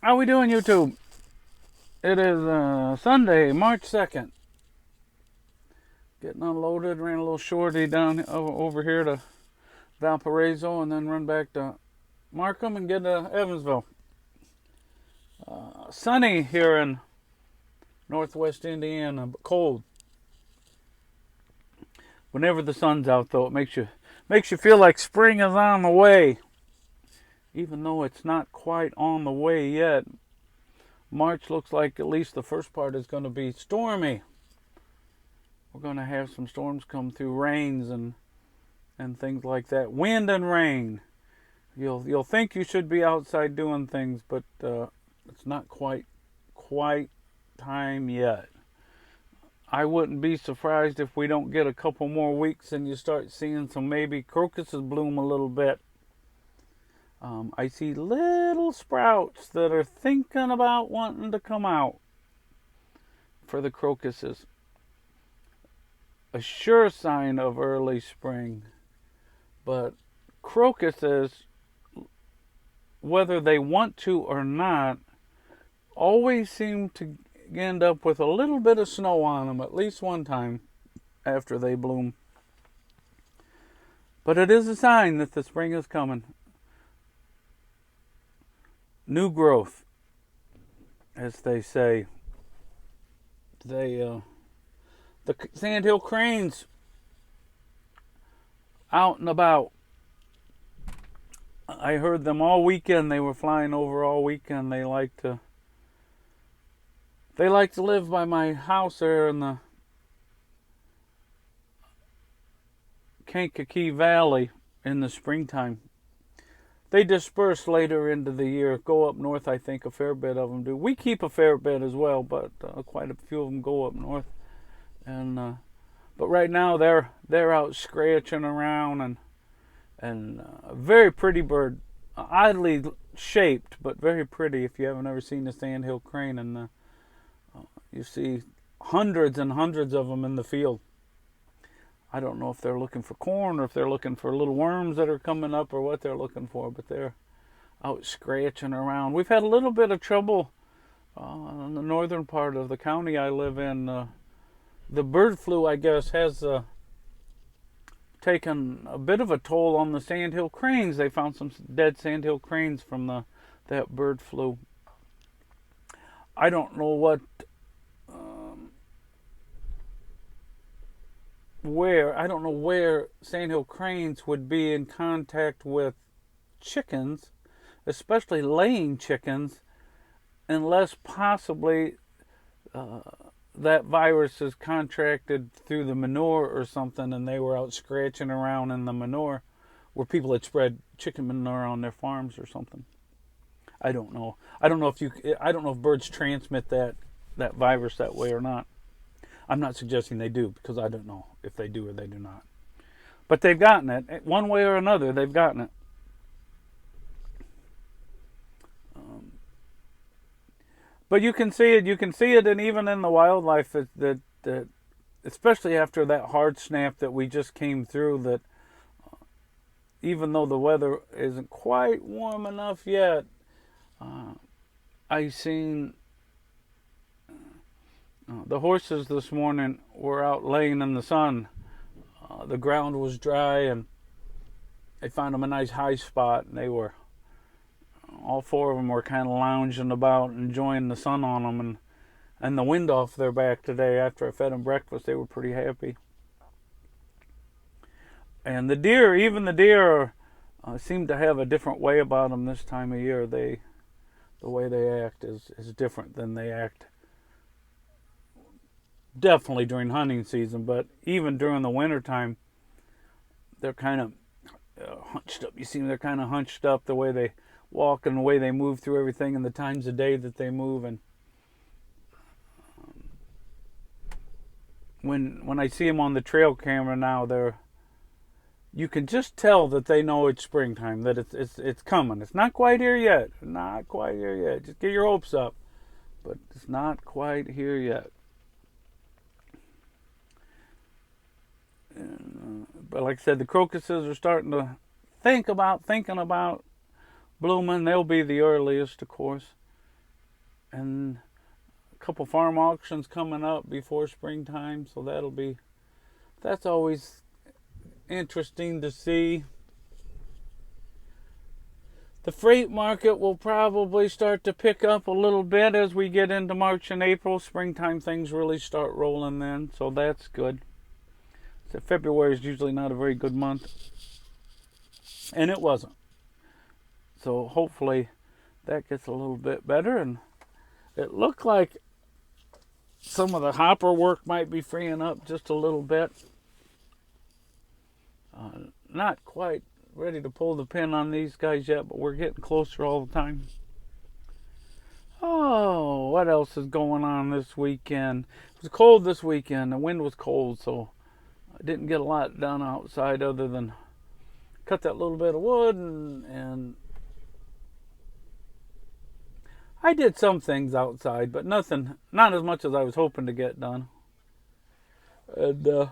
How we doing, YouTube? It is Sunday, March 2nd. Getting unloaded, ran a little shorty down over here to Valparaiso and then run back to Markham and get to Evansville. Sunny here in northwest Indiana, but cold. Whenever the sun's out, though, it makes you feel like spring is on the way, even though it's not quite on the way yet. March looks like at least the first part is going to be stormy. We're going to have some storms come through, rains and things like that. Wind and rain. You'll think you should be outside doing things, but it's not quite time yet. I wouldn't be surprised if we don't get a couple more weeks and you start seeing some maybe crocuses bloom a little bit. I see little sprouts that are thinking about wanting to come out for the crocuses. A sure sign of early spring. But crocuses, whether they want to or not, always seem to end up with a little bit of snow on them at least one time after they bloom. But it is a sign that the spring is coming. New growth, as they say. The sandhill cranes out and about. I heard them all weekend. They were flying over all weekend. They like to live by my house there in the Kankakee Valley in the springtime. They disperse later into the year. Go up north, I think a fair bit of them do. We keep a fair bit as well, but quite a few of them go up north. And but right now they're out scratching around and a very pretty bird, oddly shaped, but very pretty. If you haven't ever seen a sandhill crane, and you see hundreds and hundreds of them in the field. I don't know if they're looking for corn or if they're looking for little worms that are coming up or what they're looking for, but they're out scratching around. We've had a little bit of trouble in the northern part of the county I live in. The bird flu, I guess, has taken a bit of a toll on the sandhill cranes. They found some dead sandhill cranes from that bird flu. I don't know where sandhill cranes would be in contact with chickens, especially laying chickens, unless possibly that virus is contracted through the manure or something, and they were out scratching around in the manure where people had spread chicken manure on their farms or something. I don't know. I don't know if birds transmit that virus that way or not. I'm not suggesting they do, because I don't know if they do or they do not. But they've gotten it. One way or another, they've gotten it. But you can see it, and even in the wildlife, that especially after that hard snap that we just came through, that even though the weather isn't quite warm enough yet, I seen the horses this morning were out laying in the sun. The ground was dry, and they found them a nice high spot, and all four of them were kind of lounging about, enjoying the sun on them, and the wind off their back today. After I fed them breakfast, they were pretty happy. And even the deer seem to have a different way about them this time of year. The way they act is different than they act definitely during hunting season, but even during the wintertime, they're kind of hunched up. You see, they're kind of hunched up, the way they walk and the way they move through everything and the times of day that they move. And when I see them on the trail camera now, you can just tell that they know it's springtime, that it's coming. It's not quite here yet. Not quite here yet. Just get your hopes up, but it's not quite here yet. But like I said, the crocuses are starting to thinking about blooming. They'll be the earliest, of course. and a couple farm auctions coming up before springtime, so that's always interesting to see. The freight market will probably start to pick up a little bit as we get into March and April. Springtime things really start rolling then, so that's good. So February is usually not a very good month, and it wasn't. So hopefully that gets a little bit better, and it looked like some of the hopper work might be freeing up just a little bit. Not quite ready to pull the pin on these guys yet, but we're getting closer all the time. Oh, what else is going on this weekend? It was cold this weekend. The wind was cold, so I didn't get a lot done outside other than cut that little bit of wood, and I did some things outside, but not as much as I was hoping to get done. And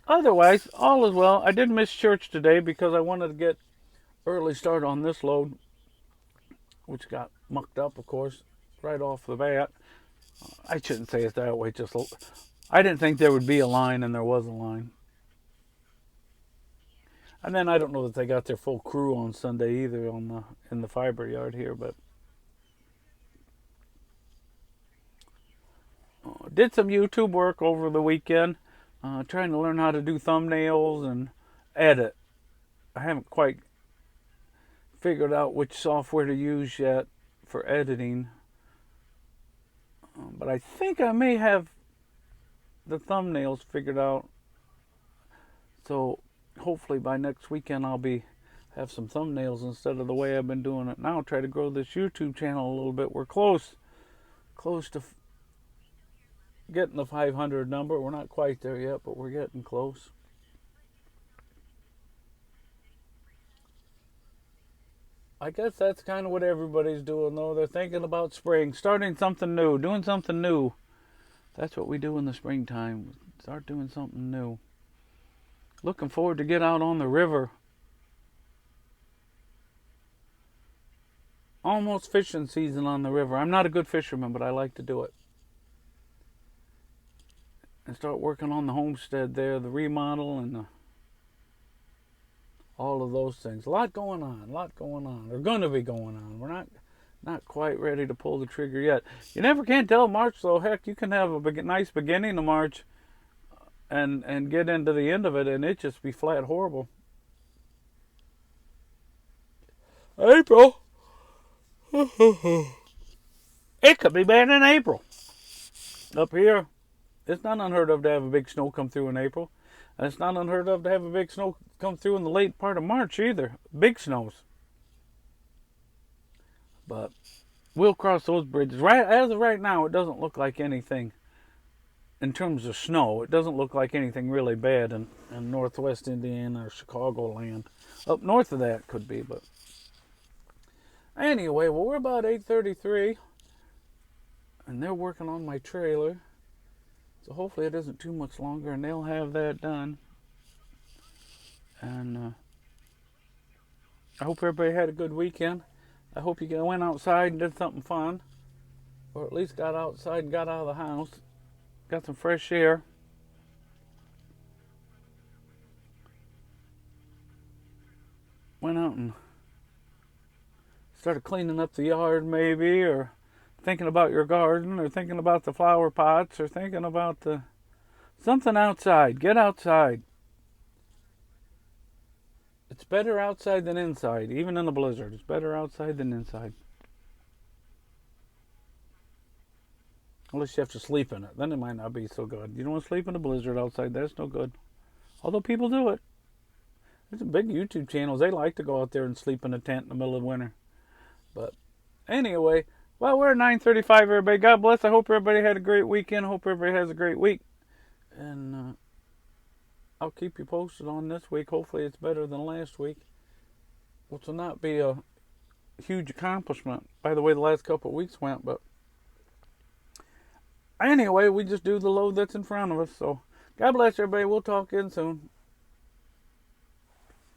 otherwise, all is well. I did miss church today because I wanted to get early start on this load, which got mucked up, of course, right off the bat. I shouldn't say it that way. I didn't think there would be a line, and there was a line. And then I don't know that they got their full crew on Sunday either in the fiber yard here, but did some YouTube work over the weekend, trying to learn how to do thumbnails and edit. I haven't quite figured out which software to use yet for editing, but I think I may have the thumbnails figured out. So hopefully by next weekend I'll have some thumbnails instead of the way I've been doing it now. Try to grow this YouTube channel a little bit. We're close to getting the 500 number. We're not quite there yet, but we're getting close. I guess that's kind of what everybody's doing, though. They're thinking about spring, starting something new, doing something new. That's what we do in the springtime. Start doing something new. Looking forward to get out on the river. Almost fishing season on the river. I'm not a good fisherman, but I like to do it. And start working on the homestead there, the remodel, and all of those things. A lot going on. They're going to be going on. We're not quite ready to pull the trigger yet. You never can tell March, though. Heck, you can have a nice beginning of March and get into the end of it, and it just be flat horrible. April. It could be bad in April. Up here, it's not unheard of to have a big snow come through in April. And it's not unheard of to have a big snow come through in the late part of March either. Big snows. But we'll cross those bridges. As of right now, it doesn't look like anything in terms of snow. It doesn't look like anything really bad in northwest Indiana or Chicagoland. Up north of that could be, but anyway, well, we're about 8:33, and they're working on my trailer. So hopefully it isn't too much longer, and they'll have that done. And I hope everybody had a good weekend. I hope you went outside and did something fun, or at least got outside and got out of the house, got some fresh air. Went out and started cleaning up the yard maybe, or thinking about your garden, or thinking about the flower pots, or thinking about something outside. Get outside. It's better outside than inside, even in a blizzard. It's better outside than inside. Unless you have to sleep in it. Then it might not be so good. You don't want to sleep in a blizzard outside. That's no good. Although people do it. There's some big YouTube channels. They like to go out there and sleep in a tent in the middle of winter. But anyway, well, we're at 9:35, everybody. God bless. I hope everybody had a great weekend. I hope everybody has a great week. And I'll keep you posted on this week. Hopefully it's better than last week, which will not be a huge accomplishment by the way the last couple of weeks went. But anyway, we just do the load that's in front of us. So God bless everybody. We'll talk again soon.